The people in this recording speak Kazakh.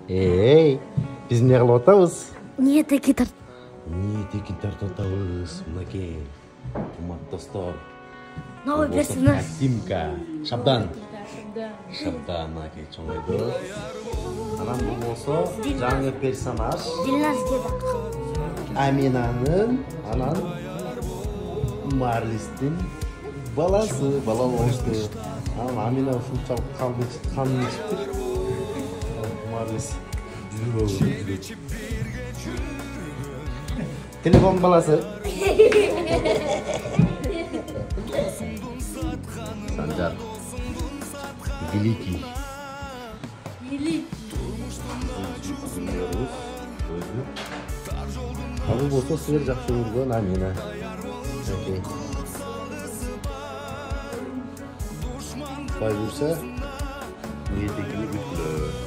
Ey, biz ne kılıp atабыз? Ниетеки тарт. Ниетеки тартып атабыз, мынакей. Кымбат достор. Новый персонаж. Тимка, Шабдан. Шабдан, мынакей чоңойду. Анан бул болсо жаңы персонаж. Дилназ Кедак. Аминанын, анан Марлистин баласы, бала болушту. Анан Амина ушунчалык канын ичиптир. Марлис жүрбөбү. Телефон баласы. Санжар. Великий. Бул болсо силер жакшы көргөн Амина. Окей. Бай бурса, ниетекini бүткүлө.